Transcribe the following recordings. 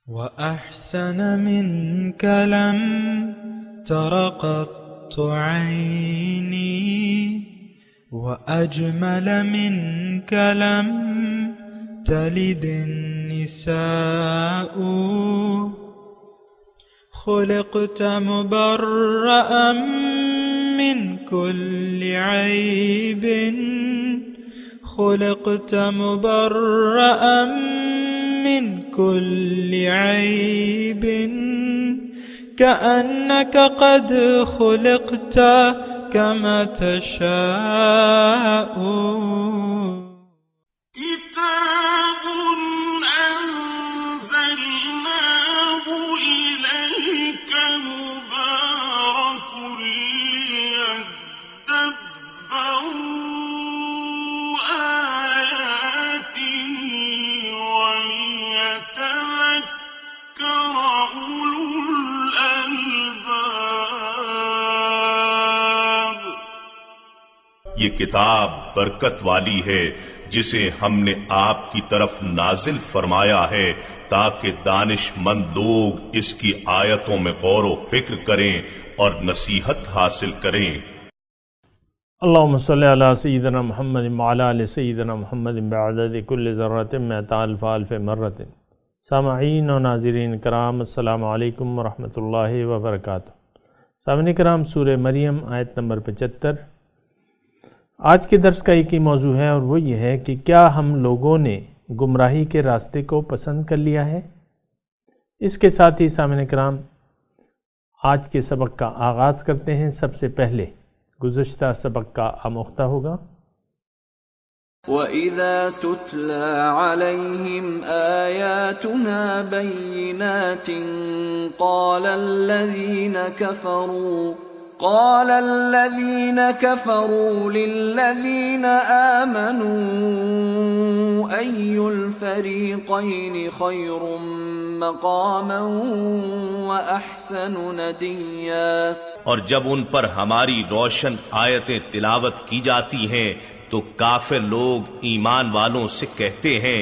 وأحسن منك لم تر قط عيني وأجمل منك لم تلد النساء خلقت مبرأ من كل عيب خلقت مبرأ من كل عيب كأنك قد خلقت كما تشاء كتاب أنزلناه إليك مبارك ليدبروا آياته وليتذكر أولو الألباب. یہ کتاب برکت والی ہے جسے ہم نے آپ کی طرف نازل فرمایا ہے تاکہ دانش مند لوگ اس کی آیتوں میں غور و فکر کریں اور نصیحت حاصل کریں. اللہم صلی علی سیدنا محمد وعلی آل سیدنا محمد بعدد کل ذرۃ مئۃ الف الف مرۃ. سامعین و ناظرین کرام، السلام علیکم ورحمۃ اللہ وبرکاتہ. سامعین کرام، سورہ مریم آیت نمبر 75. آج کے درس کا ایک ہی موضوع ہے اور وہ یہ ہے کہ کیا ہم لوگوں نے گمراہی کے راستے کو پسند کر لیا ہے؟ اس کے ساتھ ہی سامعین کرام آج کے سبق کا آغاز کرتے ہیں. سب سے پہلے گزشتہ سبق کا آموختہ ہوگا. وَإِذَا تُتْلَى عَلَيْهِمْ آيَاتُنَا بَيِّنَاتٍ قال الذين كفروا للذين آمنوا أي الفريقين خير مقاما وأحسن نديا. اور جب ان پر ہماری روشن آیتیں تلاوت کی جاتی ہیں تو کافر لوگ ایمان والوں سے کہتے ہیں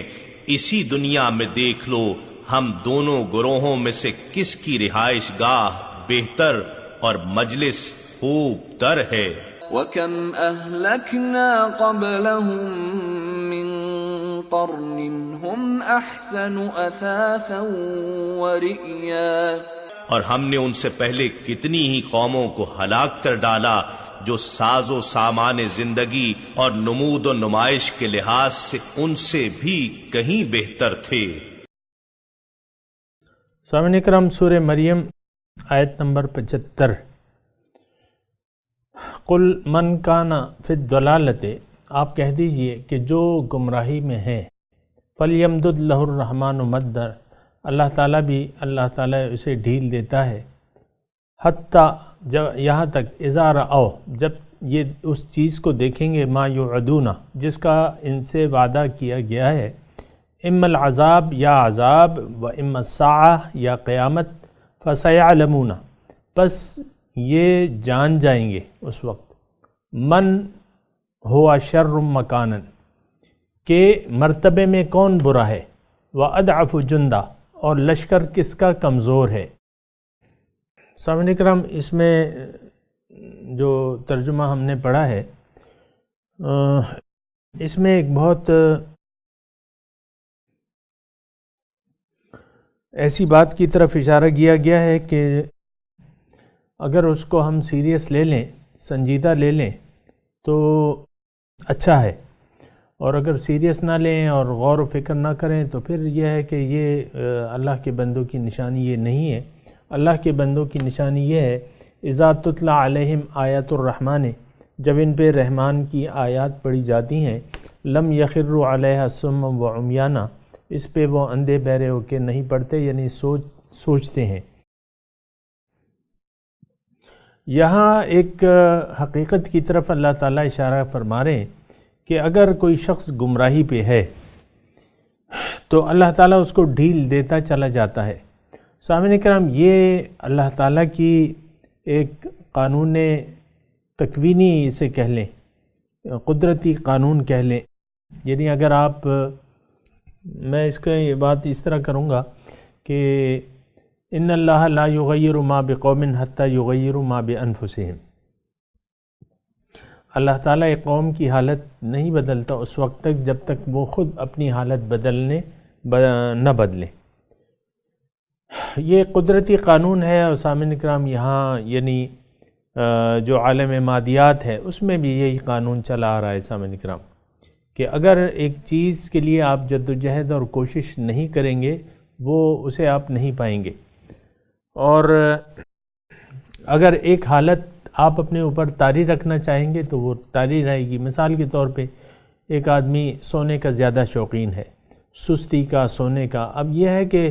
اسی دنیا میں دیکھ لو ہم دونوں گروہوں میں سے کس کی رہائش گاہ بہتر اور مجلس خوب تر ہے. وَكَمْ أَهْلَكْنَا قَبْلَهُمْ مِنْ قَرْنٍ هُمْ أَحْسَنُ أَثَاثًا وَرِئْيًا. اور ہم نے ان سے پہلے کتنی ہی قوموں کو ہلاک کر ڈالا جو ساز و سامان زندگی اور نمود و نمائش کے لحاظ سے ان سے بھی کہیں بہتر تھے. سامعین کرام، سورہ مریم آیت نمبر 75. قل من کان فی الضلالۃ، آپ کہہ دیجئے کہ جو گمراہی میں ہے، فلیمدد لہ الرحمن مدا، اللہ تعالیٰ اسے ڈھیل دیتا ہے، حتیٰ یہاں تک اذا رأوا، جب یہ اس چیز کو دیکھیں گے، ما یوعدون، جس کا ان سے وعدہ کیا گیا ہے، اما العذاب یا عذاب، و اما الساعہ یا قیامت، فسیعلمون، بس یہ جان جائیں گے اس وقت، من ہوا شر مکانا، کہ مرتبے میں کون برا ہے، وَأَضْعَفُ جُنْدًا، اور لشکر کس کا کمزور ہے. سامعین کرام، اس میں جو ترجمہ ہم نے پڑھا ہے اس میں ایک بہت ایسی بات کی طرف اشارہ کیا گیا ہے کہ اگر اس کو ہم سیریس لے لیں، سنجیدہ لے لیں تو اچھا ہے، اور اگر سیریس نہ لیں اور غور و فکر نہ کریں تو پھر یہ ہے کہ یہ اللہ کے بندوں کی نشانی یہ نہیں ہے. اللہ کے بندوں کی نشانی یہ ہے اذا تتلی علیہم آیات الرحمن، جب ان پہ رحمان کی آیات پڑھی جاتی ہیں، لم یخروا علیہا صما و عمیانا، اس پہ وہ اندھے بہرے ہو کے نہیں پڑھتے، یعنی سوچتے ہیں. یہاں ایک حقیقت کی طرف اللہ تعالیٰ اشارہ فرما رہے ہیں کہ اگر کوئی شخص گمراہی پہ ہے تو اللہ تعالیٰ اس کو ڈھیل دیتا چلا جاتا ہے. سامعین کرام، یہ اللہ تعالیٰ کی ایک قانون تکوینی اسے کہہ لیں، قدرتی قانون کہہ لیں. یعنی اگر آپ، میں اس کا یہ بات اس طرح کروں گا کہ ان اللہ لا یغیر ما بقوم حتی یغیروا ما بانفسہم، اللہ تعالیٰ ایک قوم کی حالت نہیں بدلتا اس وقت تک جب تک وہ خود اپنی حالت نہ بدلے۔ یہ قدرتی قانون ہے، اور سامعین کرام یہاں یعنی جو عالم مادیات ہے اس میں بھی یہی قانون چلا آ رہا ہے سامعین کرام، کہ اگر ایک چیز کے لیے آپ جد و جہد اور کوشش نہیں کریں گے وہ اسے آپ نہیں پائیں گے، اور اگر ایک حالت آپ اپنے اوپر طاری رکھنا چاہیں گے تو وہ طاری رہے گی۔ مثال کے طور پہ ایک آدمی سونے کا زیادہ شوقین ہے، سستی کا، سونے کا، اب یہ ہے کہ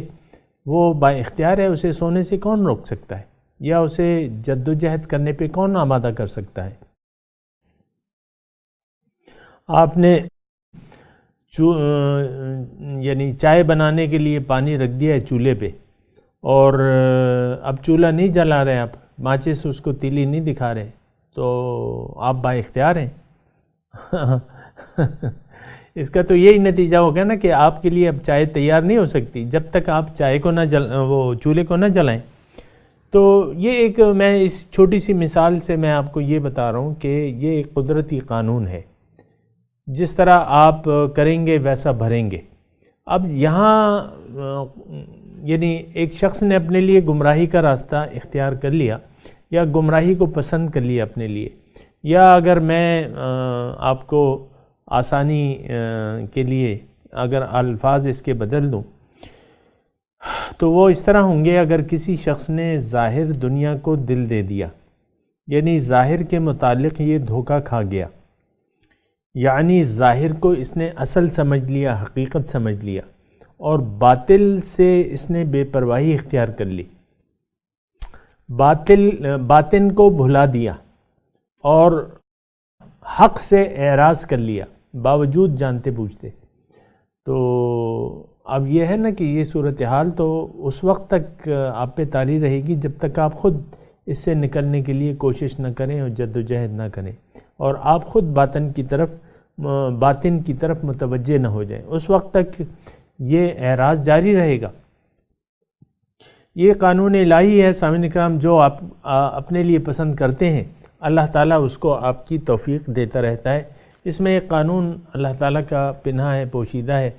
وہ با اختیار ہے، اسے سونے سے کون روک سکتا ہے، یا اسے جد و جہد کرنے پہ کون آمادہ کر سکتا ہے؟ آپ نے یعنی چائے بنانے کے لیے پانی رکھ دیا ہے چولہے پہ، اور اب چولہا نہیں جلا رہے، آپ ماچس اس کو تیلی نہیں دکھا رہے، تو آپ با اختیار ہیں۔ اس کا تو یہی نتیجہ ہوگا نا کہ آپ کے لیے اب چائے تیار نہیں ہو سکتی جب تک آپ چائے کو نہ وہ چولہے کو نہ جلائیں۔ تو یہ ایک میں اس چھوٹی سی مثال سے میں آپ کو یہ بتا رہا ہوں کہ یہ ایک قدرتی قانون ہے، جس طرح آپ کریں گے ویسا بھریں گے۔ اب یہاں یعنی ایک شخص نے اپنے لیے گمراہی کا راستہ اختیار کر لیا، یا گمراہی کو پسند کر لیا اپنے لیے، یا اگر میں آپ کو آسانی کے لیے اگر الفاظ اس کے بدل دوں تو وہ اس طرح ہوں گے، اگر کسی شخص نے ظاہر دنیا کو دل دے دیا، یعنی ظاہر کے متعلق یہ دھوکہ کھا گیا، یعنی ظاہر کو اس نے اصل سمجھ لیا، حقیقت سمجھ لیا، اور باطل سے اس نے بے پرواہی اختیار کر لی، باطن کو بھلا دیا اور حق سے اعراض کر لیا باوجود جانتے بوجھتے۔ تو اب یہ ہے نا کہ یہ صورتحال تو اس وقت تک آپ پہ طاری رہے گی جب تک آپ خود اس سے نکلنے کے لیے کوشش نہ کریں اور جد و جہد نہ کریں، اور آپ خود باطن کی طرف متوجہ نہ ہو جائیں، اس وقت تک یہ اعراض جاری رہے گا۔ یہ قانون الہی ہے سامعین کرام، جو آپ اپنے لیے پسند کرتے ہیں اللہ تعالیٰ اس کو آپ کی توفیق دیتا رہتا ہے۔ اس میں ایک قانون اللہ تعالیٰ کا پنہا ہے، پوشیدہ ہے،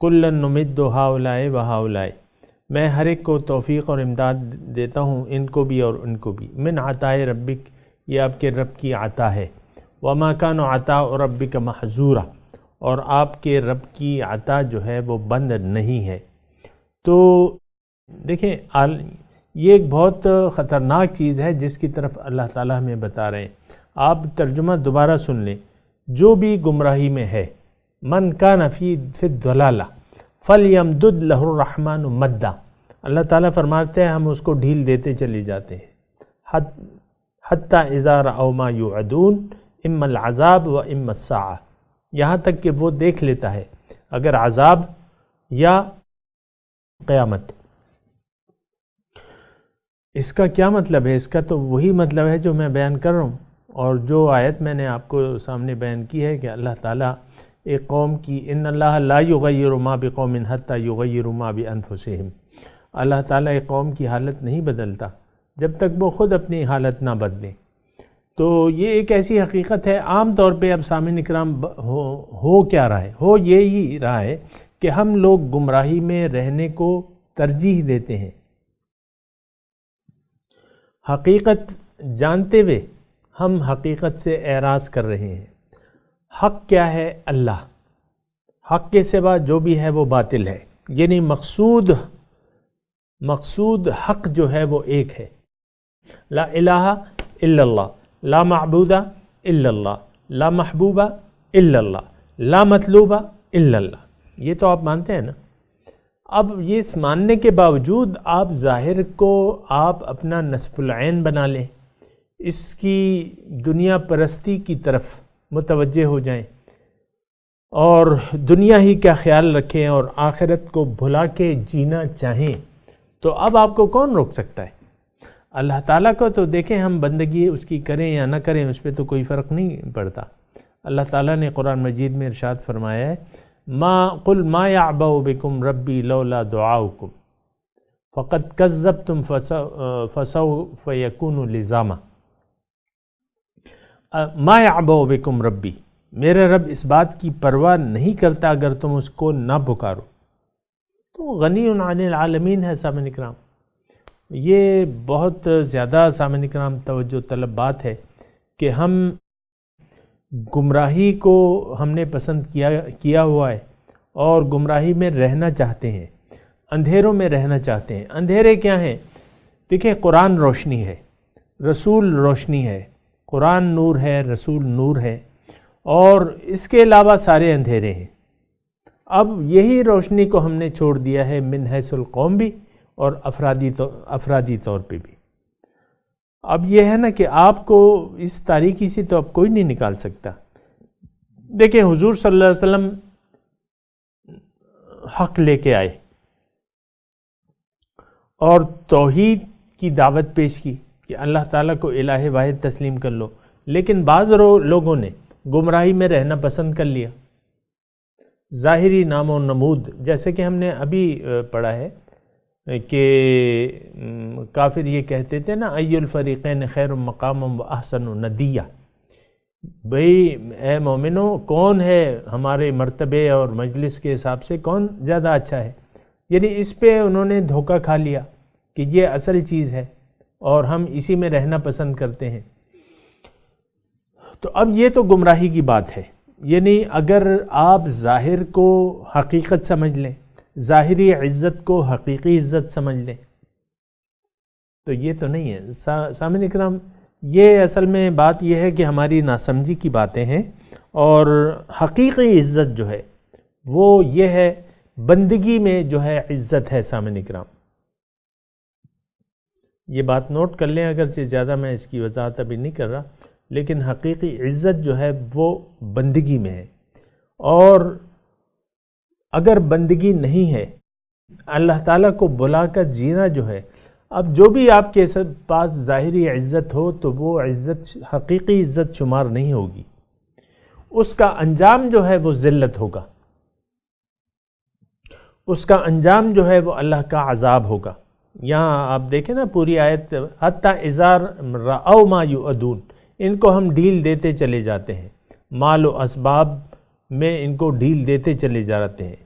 کُلًّا نُمِدُّ ہؤلاء وہؤلاء، میں ہر ایک کو توفیق اور امداد دیتا ہوں، ان کو بھی اور ان کو بھی، من عطاء ربک، یہ آپ کے رب کی عطا ہے، وما کان عطاء ربک محظورا، اور آپ کے رب کی عطا جو ہے وہ بند نہیں ہے۔ تو دیکھیں یہ ایک بہت خطرناک چیز ہے جس کی طرف اللہ تعالیٰ ہمیں بتا رہے ہیں۔ آپ ترجمہ دوبارہ سن لیں، جو بھی گمراہی میں ہے، من کان فی الضلالہ فلیمدد لہ الرحمن مدا، اللہ تعالیٰ فرماتے ہیں ہم اس کو ڈھیل دیتے چلے جاتے ہیں، حتی اذا رأوا ما یوعدون اما العذاب و اما الساعہ، یہاں تک کہ وہ دیکھ لیتا ہے اگر عذاب یا قیامت۔ اس کا کیا مطلب ہے؟ اس کا تو وہی مطلب ہے جو میں بیان کر رہا ہوں، اور جو آیت میں نے آپ کو سامنے بیان کی ہے کہ اللہ تعالیٰ ایک قوم کی، ان اللہ لا یغیر ما بقوم حتی یغیروا ما بانفسہم، اللہ تعالیٰ ایک قوم کی حالت نہیں بدلتا جب تک وہ خود اپنی حالت نہ بدلیں۔ تو یہ ایک ایسی حقیقت ہے، عام طور پہ اب سامعین اکرام ہو کیا رہا ہے؟ ہو یہی رہا ہے کہ ہم لوگ گمراہی میں رہنے کو ترجیح دیتے ہیں، حقیقت جانتے ہوئے ہم حقیقت سے اعراض کر رہے ہیں۔ حق کیا ہے؟ اللہ، حق کے سوا جو بھی ہے وہ باطل ہے، یعنی مقصود حق جو ہے وہ ایک ہے، لا الہ الا اللہ، لا معبود الا اللہ، لا محبوب الا اللہ، لا مطلوب الا اللہ، یہ تو آپ مانتے ہیں نا۔ اب یہ ماننے کے باوجود آپ ظاہر کو آپ اپنا نصب العین بنا لیں، اس کی دنیا پرستی کی طرف متوجہ ہو جائیں اور دنیا ہی کا خیال رکھیں اور آخرت کو بھلا کے جینا چاہیں، تو اب آپ کو کون روک سکتا ہے؟ اللہ تعالیٰ کو تو دیکھیں ہم بندگی اس کی کریں یا نہ کریں اس پہ تو کوئی فرق نہیں پڑتا۔ اللہ تعالیٰ نے قرآن مجید میں ارشاد فرمایا ہے، قل ما یعبأ بکم ربی لولا دعاؤکم، فقد کذبتم فسوف یکون لزاما ما یعبأ بکم ربی، میرا رب اس بات کی پرواہ نہیں کرتا اگر تم اس کو نہ پکارو۔ تو غنی عن العالمین ہے سامعین کرام۔ یہ بہت زیادہ سامعین کرام توجہ طلب بات ہے کہ ہم گمراہی کو ہم نے پسند کیا ہوا ہے اور گمراہی میں رہنا چاہتے ہیں، اندھیروں میں رہنا چاہتے ہیں۔ اندھیرے کیا ہیں؟ دیکھیں، قرآن روشنی ہے، رسول روشنی ہے، قرآن نور ہے، رسول نور ہے، اور اس کے علاوہ سارے اندھیرے ہیں۔ اب یہی روشنی کو ہم نے چھوڑ دیا ہے من حیث القوم بھی اور افرادی طور پہ بھی۔ اب یہ ہے نا کہ آپ کو اس تاریکی سے تو اب کوئی نہیں نکال سکتا۔ دیکھیں، حضور صلی اللہ علیہ وسلم حق لے کے آئے اور توحید کی دعوت پیش کی کہ اللہ تعالیٰ کو الہ واحد تسلیم کر لو، لیکن بعض لوگوں نے گمراہی میں رہنا پسند کر لیا، ظاہری نام و نمود، جیسے کہ ہم نے ابھی پڑھا ہے کہ کافر یہ کہتے تھے نا، ای الفریقین خیر مقاما و احسن ندیہ، بھئی اے مومنو، کون ہے ہمارے مرتبے اور مجلس کے حساب سے کون زیادہ اچھا ہے؟ یعنی اس پہ انہوں نے دھوکہ کھا لیا کہ یہ اصل چیز ہے اور ہم اسی میں رہنا پسند کرتے ہیں۔ تو اب یہ تو گمراہی کی بات ہے، یعنی اگر آپ ظاہر کو حقیقت سمجھ لیں، ظاہری عزت کو حقیقی عزت سمجھ لیں، تو یہ تو نہیں ہے سامعین اکرام۔ یہ اصل میں بات یہ ہے کہ ہماری ناسمجھی کی باتیں ہیں، اور حقیقی عزت جو ہے وہ یہ ہے، بندگی میں جو ہے عزت ہے سامعین اکرام۔ یہ بات نوٹ کر لیں، اگرچہ زیادہ میں اس کی وضاحت ابھی نہیں کر رہا، لیکن حقیقی عزت جو ہے وہ بندگی میں ہے، اور اگر بندگی نہیں ہے، اللہ تعالیٰ کو بلا کر جینا جو ہے، اب جو بھی آپ کے پاس ظاہری عزت ہو تو وہ عزت حقیقی عزت شمار نہیں ہوگی، اس کا انجام جو ہے وہ ذلت ہوگا، اس کا انجام جو ہے وہ اللہ کا عذاب ہوگا۔ یہاں آپ دیکھیں نا پوری آیت، حتیٰ اذا رأوا ما یؤدون، ان کو ہم ڈھیل دیتے چلے جاتے ہیں، مال و اسباب میں ان کو ڈھیل دیتے چلے جاتے ہیں۔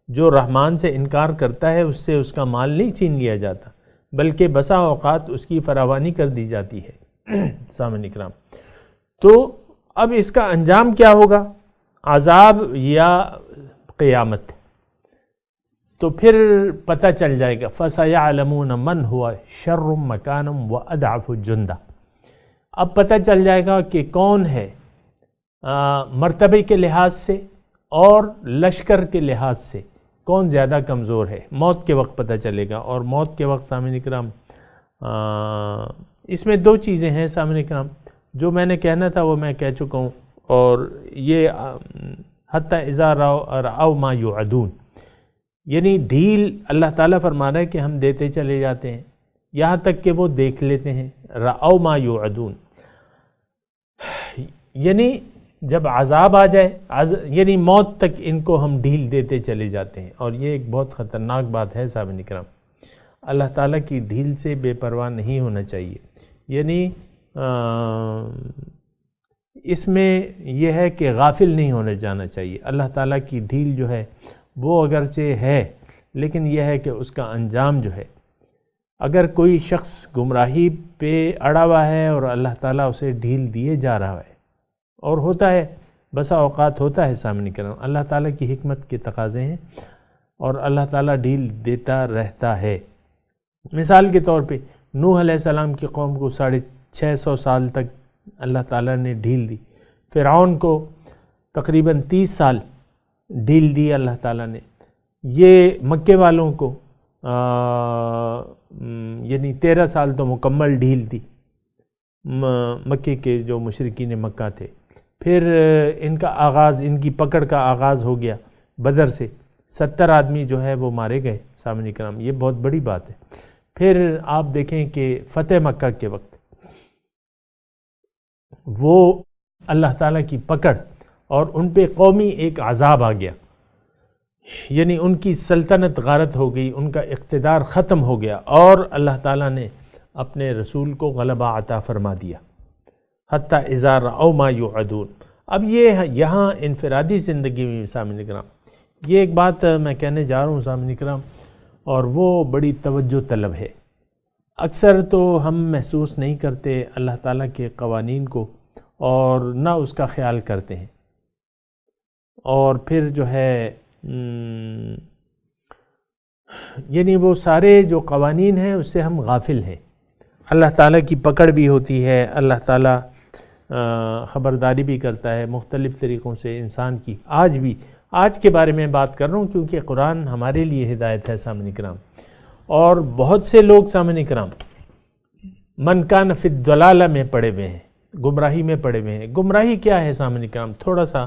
جو رحمان سے انکار کرتا ہے اس سے اس کا مال نہیں چھین لیا جاتا، بلکہ بسا اوقات اس کی فراوانی کر دی جاتی ہے سامعین اکرام۔ تو اب اس کا انجام کیا ہوگا؟ عذاب یا قیامت؟ تو پھر پتہ چل جائے گا، فَسَيَعْلَمُونَ مَنْ هُوَ شَرٌّ مَكَانًا وَأَضْعَفُ جُنْدًا۔ اب پتہ چل جائے گا کہ کون ہے مرتبے کے لحاظ سے اور لشکر کے لحاظ سے کون زیادہ کمزور ہے، موت کے وقت پتہ چلے گا۔ اور موت کے وقت سامعین اکرام اس میں دو چیزیں ہیں سامعین اکرام، جو میں نے کہنا تھا وہ میں کہہ چکا ہوں، اور یہ حتی اذا رأوا ما یوعدون، یعنی ڈھیل اللہ تعالیٰ فرما رہا ہے کہ ہم دیتے چلے جاتے ہیں یہاں تک کہ وہ دیکھ لیتے ہیں، رأوا ما یوعدون، یعنی جب عذاب آ جائے، یعنی موت تک ان کو ہم ڈھیل دیتے چلے جاتے ہیں۔ اور یہ ایک بہت خطرناک بات ہے سامعین اکرام، اللہ تعالیٰ کی ڈھیل سے بے پرواہ نہیں ہونا چاہیے۔ یعنی اس میں یہ ہے کہ غافل نہیں ہونے جانا چاہیے۔ اللہ تعالیٰ کی ڈھیل جو ہے وہ اگرچہ ہے، لیکن یہ ہے کہ اس کا انجام جو ہے، اگر کوئی شخص گمراہی پہ اڑا ہوا ہے اور اللہ تعالیٰ اسے ڈھیل دیے جا رہا ہے، اور ہوتا ہے، بسا اوقات ہوتا ہے سامنے کرنا، اللہ تعالیٰ کی حکمت کے تقاضے ہیں اور اللہ تعالیٰ ڈھیل دیتا رہتا ہے۔ مثال کے طور پہ نوح علیہ السلام کی قوم کو 650 سال تک اللہ تعالیٰ نے ڈھیل دی، فرعون کو تقریباً 30 سال ڈھیل دی اللہ تعالیٰ نے، یہ مکے والوں کو یعنی 13 سال تو مکمل ڈھیل دی، مکے کے جو مشرکین مکہ تھے۔ پھر ان کا آغاز، ان کی پکڑ کا آغاز ہو گیا بدر سے، 70 آدمی جو ہے وہ مارے گئے سامنے کرام، یہ بہت بڑی بات ہے۔ پھر آپ دیکھیں کہ فتح مکہ کے وقت وہ اللہ تعالیٰ کی پکڑ اور ان پہ قومی ایک عذاب آ گیا، یعنی ان کی سلطنت غارت ہو گئی، ان کا اقتدار ختم ہو گیا، اور اللہ تعالیٰ نے اپنے رسول کو غلبہ عطا فرما دیا۔ حتیٰ اذا رأوا ما یوعدون۔ اب یہ یہاں انفرادی زندگی میں سامعین کرام، یہ ایک بات میں کہنے جا رہا ہوں سامعین کرام، اور وہ بڑی توجہ طلب ہے۔ اکثر تو ہم محسوس نہیں کرتے اللہ تعالیٰ کے قوانین کو، اور نہ اس کا خیال کرتے ہیں، اور پھر جو ہے یعنی وہ سارے جو قوانین ہیں اس سے ہم غافل ہیں۔ اللہ تعالیٰ کی پکڑ بھی ہوتی ہے، اللہ تعالیٰ خبرداری بھی کرتا ہے مختلف طریقوں سے انسان کی۔ آج کے بارے میں بات کر رہا ہوں کیونکہ قرآن ہمارے لیے ہدایت ہے سامعین کرام، اور بہت سے لوگ سامعین کرام من کان فی الضلالہ میں پڑے ہوئے ہیں، گمراہی میں پڑے ہوئے ہیں۔ گمراہی کیا ہے سامعین کرام؟ تھوڑا سا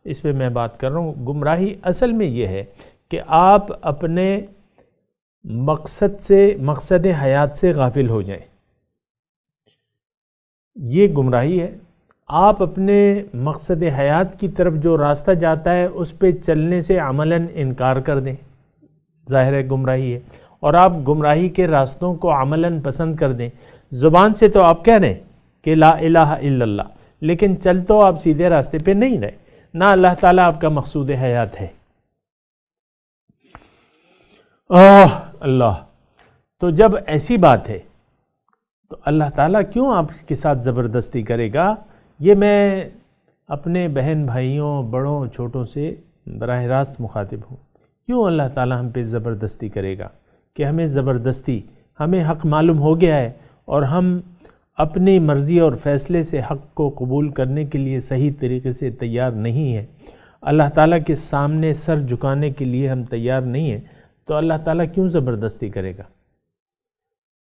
اس پہ میں بات کر رہا ہوں۔ گمراہی اصل میں یہ ہے کہ آپ اپنے مقصد حیات سے غافل ہو جائیں، یہ گمراہی ہے۔ آپ اپنے مقصد حیات کی طرف جو راستہ جاتا ہے اس پہ چلنے سے عملاً انکار کر دیں، ظاہر ہے گمراہی ہے۔ اور آپ گمراہی کے راستوں کو عملاً پسند کر دیں۔ زبان سے تو آپ کہہ رہے ہیں کہ لا الہ الا اللہ، لیکن چل تو آپ سیدھے راستے پہ نہیں رہے، نہ اللہ تعالیٰ آپ کا مقصود حیات ہے۔ اللہ، تو جب ایسی بات ہے تو اللہ تعالیٰ کیوں آپ کے ساتھ زبردستی کرے گا؟ یہ میں اپنے بہن بھائیوں، بڑوں چھوٹوں سے براہ راست مخاطب ہوں۔ کیوں اللہ تعالیٰ ہم پہ زبردستی کرے گا؟ کہ ہمیں حق معلوم ہو گیا ہے، اور ہم اپنی مرضی اور فیصلے سے حق کو قبول کرنے کے لیے صحیح طریقے سے تیار نہیں ہیں، اللہ تعالیٰ کے سامنے سر جھکانے کے لیے ہم تیار نہیں ہیں، تو اللہ تعالیٰ کیوں زبردستی کرے گا؟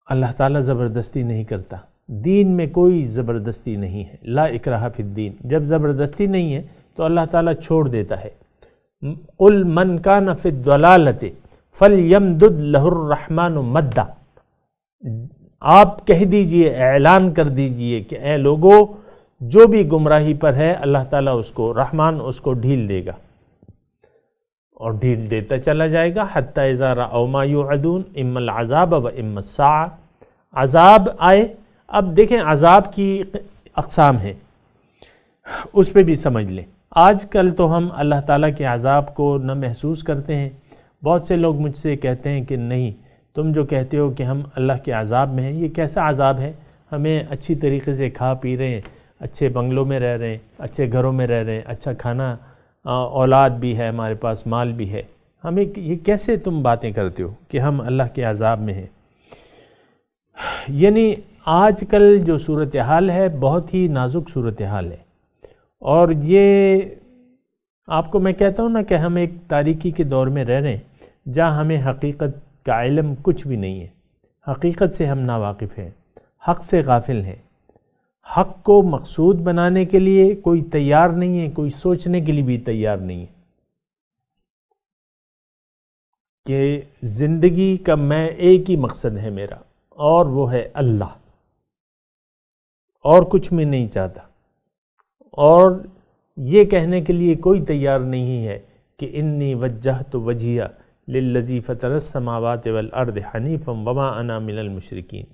اللہ تعالیٰ زبردستی نہیں کرتا، دین میں کوئی زبردستی نہیں ہے، لا اکراہ فی الدین۔ جب زبردستی نہیں ہے تو اللہ تعالیٰ چھوڑ دیتا ہے۔ قل من کان فی الضلالۃ فلیمدد لہ الرحمن مدا۔ آپ کہہ دیجئے، اعلان کر دیجئے کہ اے لوگو، جو بھی گمراہی پر ہے اللہ تعالیٰ رحمان اس کو ڈھیل دے گا، اور ڈھیل دیتا چلا جائے گا۔ حتی اذا رأوا ما یوعدون اما العذاب و اما الساعہ۔ عذاب آئے، اب دیکھیں عذاب کی اقسام ہیں، اس پہ بھی سمجھ لیں۔ آج کل تو ہم اللہ تعالیٰ کے عذاب کو نہ محسوس کرتے ہیں۔ بہت سے لوگ مجھ سے کہتے ہیں کہ نہیں، تم جو کہتے ہو کہ ہم اللہ کے عذاب میں ہیں، یہ کیسا عذاب ہے؟ ہمیں اچھی طریقے سے کھا پی رہے ہیں، اچھے بنگلوں میں رہ رہے ہیں، اچھے گھروں میں رہ رہے ہیں، اچھا کھانا، اولاد بھی ہے، ہمارے پاس مال بھی ہے، ہمیں یہ کیسے تم باتیں کرتے ہو کہ ہم اللہ کے عذاب میں ہیں؟ یعنی آج کل جو صورتحال ہے بہت ہی نازک صورتحال ہے، اور یہ آپ کو میں کہتا ہوں نا کہ ہم ایک تاریکی کے دور میں رہ رہے ہیں جہاں ہمیں حقیقت کا علم کچھ بھی نہیں ہے، حقیقت سے ہم ناواقف ہیں، حق سے غافل ہیں، حق کو مقصود بنانے کے لیے کوئی تیار نہیں ہے، کوئی سوچنے کے لیے بھی تیار نہیں ہے کہ زندگی کا میں ایک ہی مقصد ہے میرا، اور وہ ہے اللہ، اور کچھ میں نہیں چاہتا، اور یہ کہنے کے لیے کوئی تیار نہیں ہے کہ انی وجہت وجہیہ للذی فطر السماوات والارض حنیفا وما انا من المشرکین،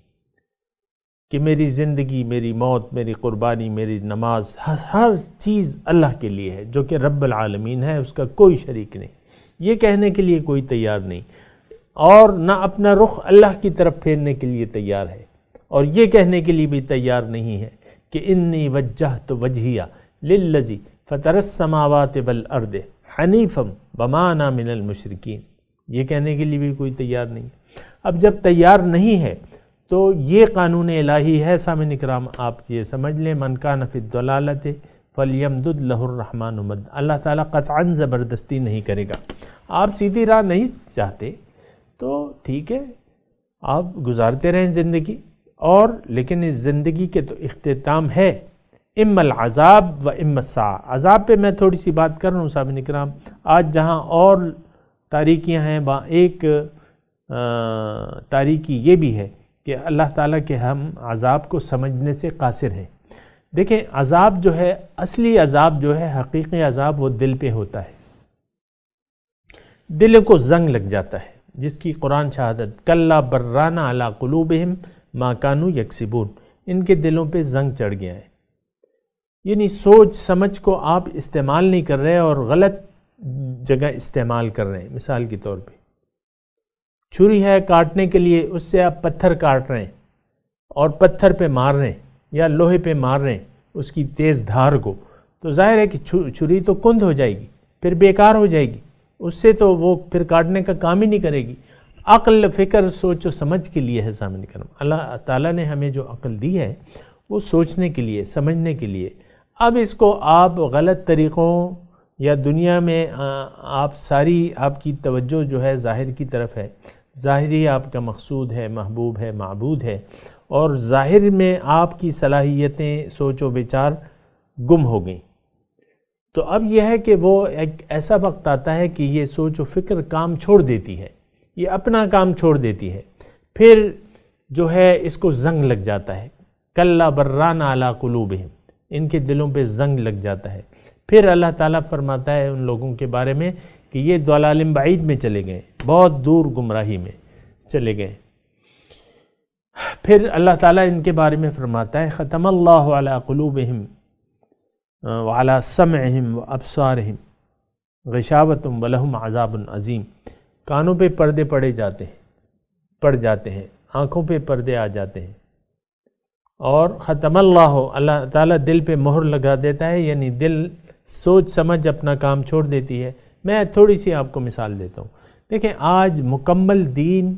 کہ میری زندگی، میری موت، میری قربانی، میری نماز، ہر چیز اللہ کے لیے ہے، جو کہ رب العالمین ہے، اس کا کوئی شریک نہیں۔ یہ کہنے کے لیے کوئی تیار نہیں، اور نہ اپنا رخ اللہ کی طرف پھیرنے کے لیے تیار ہے، اور یہ کہنے کے لیے بھی تیار نہیں ہے کہ انی وجہت وجہیہ للذی فطر السماوات والارض حنیفا وما انا من المشرکین، یہ کہنے کے لیے بھی کوئی تیار نہیں۔ اب جب تیار نہیں ہے تو یہ قانون الہی ہے سامعین کرام، آپ یہ سمجھ لیں، من کان فی الضلالۃ فلیمدد لہ الرحمن مد۔ اللہ تعالیٰ قطعاً زبردستی نہیں کرے گا۔ آپ سیدھی راہ نہیں چاہتے تو ٹھیک ہے، آپ گزارتے رہیں زندگی، اور لیکن اس زندگی کے تو اختتام ہے، اما العذاب و اما الساعہ۔ عذاب پہ میں تھوڑی سی بات کر رہا ہوں سامعین کرام۔ آج جہاں اور تاریکیاں ہیں، وہاں ایک تاریکی یہ بھی ہے کہ اللہ تعالیٰ کے ہم عذاب کو سمجھنے سے قاصر ہیں۔ دیکھیں عذاب جو ہے، اصلی عذاب جو ہے، حقیقی عذاب، وہ دل پہ ہوتا ہے۔ دلوں کو زنگ لگ جاتا ہے، جس کی قرآن شہادت کلا برانہ علی قلوبہم ما کانوا یکسبون، ان کے دلوں پہ زنگ چڑھ گیا ہے، یعنی سوچ سمجھ کو آپ استعمال نہیں کر رہے اور غلط جگہ استعمال کر رہے ہیں۔ مثال کے طور پہ چھری ہے کاٹنے کے لیے، اس سے آپ پتھر کاٹ رہے ہیں اور پتھر پہ مار رہے ہیں یا لوہے پہ مار رہے ہیں اس کی تیز دھار کو، تو ظاہر ہے کہ چھری تو کند ہو جائے گی، پھر بیکار ہو جائے گی، اس سے تو وہ پھر کاٹنے کا کام ہی نہیں کرے گی۔ عقل فکر سوچ و سمجھ کے لیے ہے سامنے کرم، اللہ تعالیٰ نے ہمیں جو عقل دی ہے وہ سوچنے کے لیے، سمجھنے کے لیے۔ اب اس کو آپ غلط طریقوں یا دنیا میں آپ کی توجہ جو ہے ظاہر کی طرف ہے، ظاہری آپ کا مقصود ہے، محبوب ہے، معبود ہے، اور ظاہر میں آپ کی صلاحیتیں سوچ و بچار گم ہو گئیں، تو اب یہ ہے کہ وہ ایک ایسا وقت آتا ہے کہ یہ سوچ و فکر کام چھوڑ دیتی ہے، یہ اپنا کام چھوڑ دیتی ہے، پھر جو ہے اس کو زنگ لگ جاتا ہے، کلا برانہ علی قلوبہم، ان کے دلوں پہ زنگ لگ جاتا ہے۔ پھر اللہ تعالیٰ فرماتا ہے ان لوگوں کے بارے میں کہ یہ ضلال بعید میں چلے گئے، بہت دور گمراہی میں چلے گئے۔ پھر اللہ تعالیٰ ان کے بارے میں فرماتا ہے ختم اللہ علی قلوبہم وعلی سمعہم وابصارہم غشاوۃ ولہم عذاب عظیم، کانوں پہ پردے پڑ جاتے ہیں، آنکھوں پہ پردے آ جاتے ہیں، اور ختم اللہ تعالیٰ دل پہ مہر لگا دیتا ہے، یعنی دل سوچ سمجھ اپنا کام چھوڑ دیتی ہے۔ میں تھوڑی سی آپ کو مثال دیتا ہوں، دیکھیں آج مکمل دین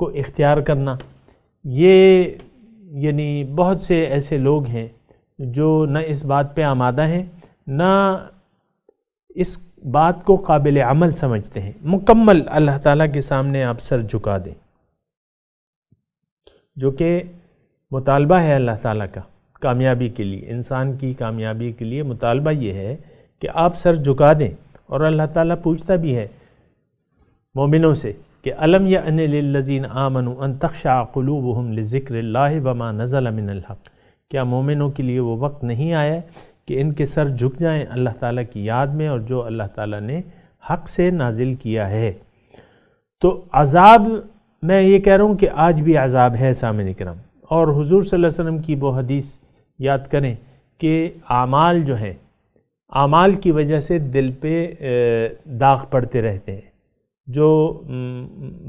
کو اختیار کرنا، یہ یعنی بہت سے ایسے لوگ ہیں جو نہ اس بات پہ آمادہ ہیں، نہ اس بات کو قابل عمل سمجھتے ہیں۔ مکمل اللہ تعالیٰ کے سامنے آپ سر جھکا دیں، جو کہ مطالبہ ہے اللہ تعالیٰ کا کامیابی کے لیے، انسان کی کامیابی کے لیے مطالبہ یہ ہے کہ آپ سر جھکا دیں، اور اللہ تعالیٰ پوچھتا بھی ہے مومنوں سے کہ الم یأن للذین آمنوا ان تخشع قلوبہم لذکر اللہ وما نزل من الحق، کیا مومنوں کے لیے وہ وقت نہیں آیا کہ ان کے سر جھک جائیں اللہ تعالیٰ کی یاد میں اور جو اللہ تعالیٰ نے حق سے نازل کیا ہے۔ تو عذاب، میں یہ کہہ رہا ہوں کہ آج بھی عذاب ہے سامعین کرام، اور حضور صلی اللہ علیہ وسلم کی وہ حدیث یاد کریں کہ اعمال جو ہیں، اعمال کی وجہ سے دل پہ داغ پڑتے رہتے ہیں، جو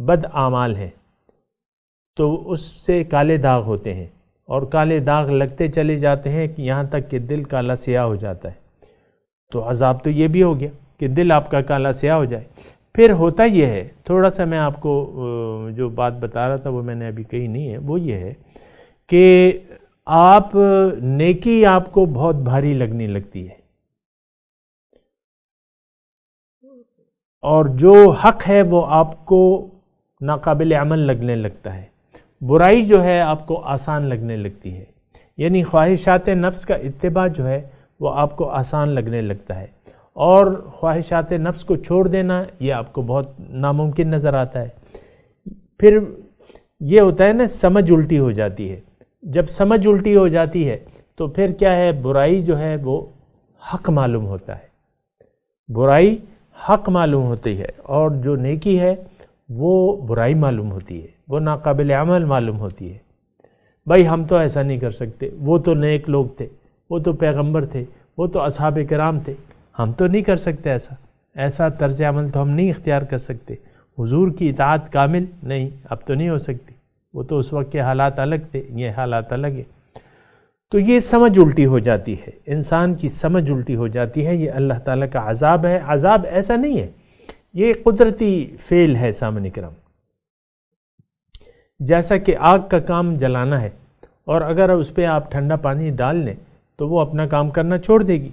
بد اعمال ہیں تو اس سے کالے داغ ہوتے ہیں، اور کالے داغ لگتے چلے جاتے ہیں یہاں تک کہ دل کالا سیاہ ہو جاتا ہے۔ تو عذاب تو یہ بھی ہو گیا کہ دل آپ کا کالا سیاہ ہو جائے۔ پھر ہوتا یہ ہے، تھوڑا سا میں آپ کو جو بات بتا رہا تھا وہ میں نے ابھی کہی نہیں ہے، وہ یہ ہے کہ آپ نیکی آپ کو بہت بھاری لگنے لگتی ہے، اور جو حق ہے وہ آپ کو ناقابل عمل لگنے لگتا ہے، برائی جو ہے آپ کو آسان لگنے لگتی ہے، یعنی خواہشات نفس کا اتباع جو ہے وہ آپ کو آسان لگنے لگتا ہے، اور خواہشات نفس کو چھوڑ دینا یہ آپ کو بہت ناممکن نظر آتا ہے۔ پھر یہ ہوتا ہے نا، سمجھ الٹی ہو جاتی ہے، جب سمجھ الٹی ہو جاتی ہے تو پھر کیا ہے، برائی جو ہے وہ حق معلوم ہوتا ہے، برائی حق معلوم ہوتی ہے، اور جو نیکی ہے وہ برائی معلوم ہوتی ہے، وہ ناقابل عمل معلوم ہوتی ہے۔ بھائی ہم تو ایسا نہیں کر سکتے، وہ تو نیک لوگ تھے، وہ تو پیغمبر تھے، وہ تو اصحاب کرام تھے، ہم تو نہیں کر سکتے ایسا طرز عمل تو ہم نہیں اختیار کر سکتے، حضور کی اطاعت کامل نہیں، اب تو نہیں ہو سکتی، وہ تو اس وقت کے حالات الگ تھے، یہ حالات الگ ہیں۔ تو یہ سمجھ الٹی ہو جاتی ہے، انسان کی سمجھ الٹی ہو جاتی ہے، یہ اللہ تعالیٰ کا عذاب ہے۔ عذاب ایسا نہیں ہے، یہ قدرتی فعل ہے سامنے کرام، جیسا کہ آگ کا کام جلانا ہے، اور اگر اس پہ آپ ٹھنڈا پانی ڈال لیں تو وہ اپنا کام کرنا چھوڑ دے گی۔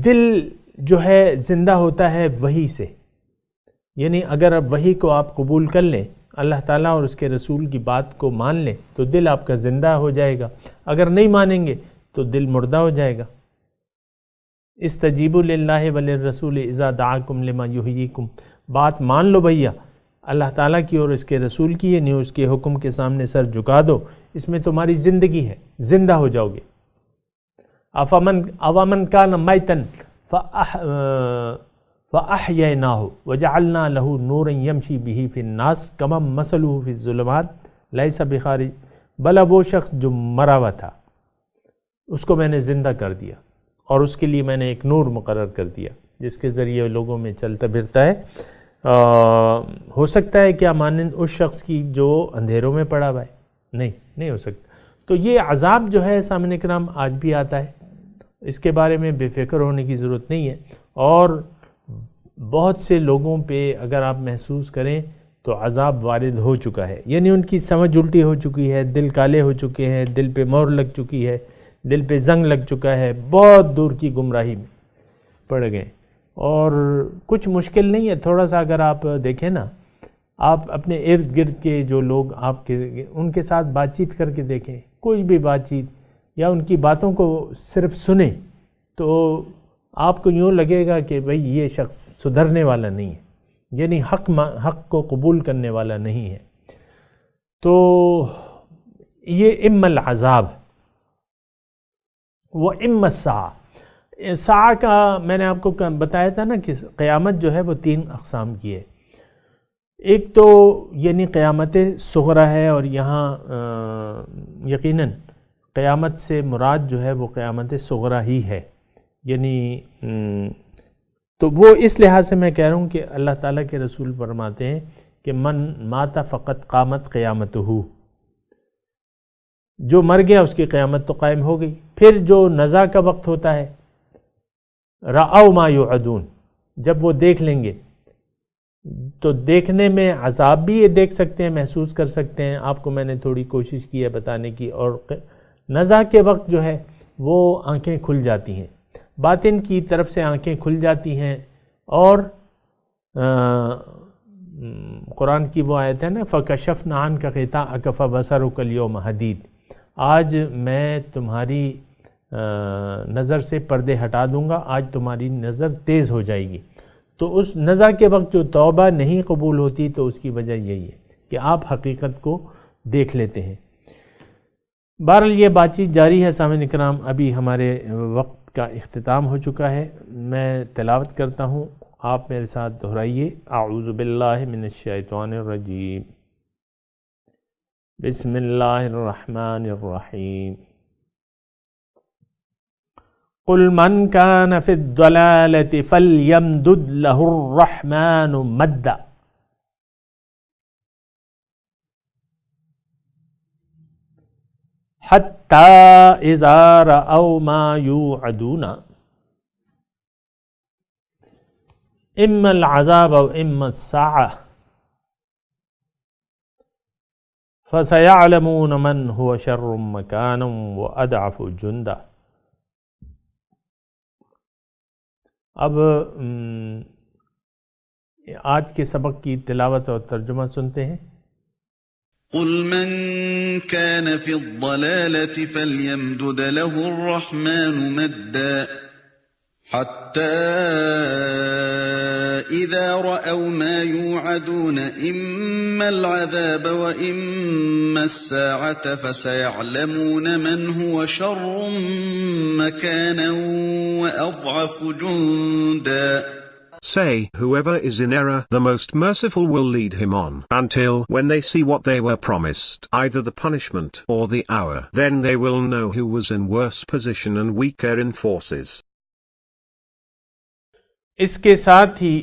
دل جو ہے زندہ ہوتا ہے وحی سے، یعنی اگر اب وحی کو آپ قبول کر لیں، اللہ تعالیٰ اور اس کے رسول کی بات کو مان لیں تو دل آپ کا زندہ ہو جائے گا، اگر نہیں مانیں گے تو دل مردہ ہو جائے گا۔ استجیبوا للہ وللرسول اذا دعاکم لما یحییکم، بات مان لو بھیا اللہ تعالیٰ کی اور اس کے رسول کی، یعنی اس کے حکم کے سامنے سر جھکا دو، اس میں تمہاری زندگی ہے، زندہ ہو جاؤ گے۔ اوامن کان میتن فَأَحْيَيْنَاهُ وَجَعَلْنَا لَهُ نُورًا يَمْشِي بِهِ فِي النَّاسِ كَمَن مَثَلُهُ فِي الظُّلُمَاتِ لَيْسَ بِخَارِجٍ، بھلا وہ شخص جو مرا ہوا تھا اس کو میں نے زندہ کر دیا اور اس کے لیے میں نے ایک نور مقرر کر دیا جس کے ذریعے لوگوں میں چلتا پھرتا ہے۔ ہو سکتا ہے کیا مانند اس شخص کی جو اندھیروں میں پڑا ہوا ہے؟ نہیں ہو سکتا۔ تو یہ عذاب جو ہے سامعین کرام آج بھی آتا ہے، اس کے بارے میں بے فکر ہونے کی ضرورت نہیں ہے، اور بہت سے لوگوں پہ اگر آپ محسوس کریں تو عذاب وارد ہو چکا ہے، یعنی ان کی سمجھ الٹی ہو چکی ہے، دل کالے ہو چکے ہیں، دل پہ مہر لگ چکی ہے، دل پہ زنگ لگ چکا ہے، بہت دور کی گمراہی میں پڑ گئے۔ اور کچھ مشکل نہیں ہے، تھوڑا سا اگر آپ دیکھیں نا، آپ اپنے ارد گرد کے جو لوگ آپ کے ان کے ساتھ بات چیت کر کے دیکھیں، کوئی بھی بات چیت یا ان کی باتوں کو صرف سنیں تو آپ کو یوں لگے گا کہ بھئی یہ شخص سدھرنے والا نہیں ہے، یعنی حق کو قبول کرنے والا نہیں ہے۔ تو یہ اما العذاب و اما الساعہ۔ ساعہ کا میں نے آپ کو بتایا تھا نا کہ قیامت جو ہے وہ 3 اقسام کی ہے۔ ایک تو یعنی قیامت صغری ہے، اور یہاں یقیناً قیامت سے مراد جو ہے وہ قیامت صغری ہی ہے، یعنی تو وہ اس لحاظ سے میں کہہ رہا ہوں کہ اللہ تعالیٰ کے رسول فرماتے ہیں کہ من مات فقط قامت قیامتہ، جو مر گیا اس کی قیامت تو قائم ہو گئی۔ پھر جو نزا کا وقت ہوتا ہے، رأوا ما یوعدون، جب وہ دیکھ لیں گے تو دیکھنے میں عذاب بھی یہ دیکھ سکتے ہیں، محسوس کر سکتے ہیں، آپ کو میں نے تھوڑی کوشش کی ہے بتانے کی، اور نزا کے وقت جو ہے وہ آنکھیں کھل جاتی ہیں، باطن کی طرف سے آنکھیں کھل جاتی ہیں، اور قرآن کی وہ آیت ہے نا فَكَشَفْنَا عَنْكَ غِطَاءَكَ فَبَصَرُكَ الْيَوْمَ حَدِيدٌ، آج میں تمہاری نظر سے پردے ہٹا دوں گا، آج تمہاری نظر تیز ہو جائے گی۔ تو اس نزا کے وقت جو توبہ نہیں قبول ہوتی تو اس کی وجہ یہی ہے کہ آپ حقیقت کو دیکھ لیتے ہیں۔ بہرحال یہ بات چیت جاری ہے سامعین کرام، ابھی ہمارے وقت کا اختتام ہو چکا ہے۔ میں تلاوت کرتا ہوں، آپ میرے ساتھ دہرائیے۔ اعوذ باللہ من الشیطان الرجیم، بسم اللہ الرحمن الرحیم۔ قل من كان في الضلالة فليمدد له الرحمن مدا حتى إذا رأوا ما يوعدون إما العذاب وإما الساعة فسيعلمون من هو شر مكانا وأضعف جندا۔ اب آج کے سبق کی تلاوت اور ترجمہ سنتے ہیں۔ قل من كان في الضلالة فليمدد له الرحمن مدا حتى إذا رأوا ما يوعدون إما العذاب وإما الساعة فسيعلمون من هو شر مكانا وأضعف جندا۔ Say, whoever is in error, the most merciful will lead him on, until, when they see what they were promised, either the punishment or the hour, then they will know who was in worse position and weaker in forces۔ اس کے ساتھ ہی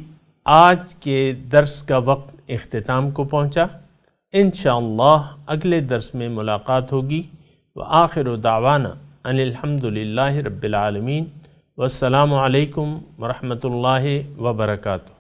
آج کے درس کا وقت اختتام کو پہنچا۔ انشاءاللہ اگلے درس میں ملاقات ہوگی۔ وآخر دعوانا ان الحمدللہ رب العالمین، والسلام علیکم ورحمۃ اللہ وبرکاتہ۔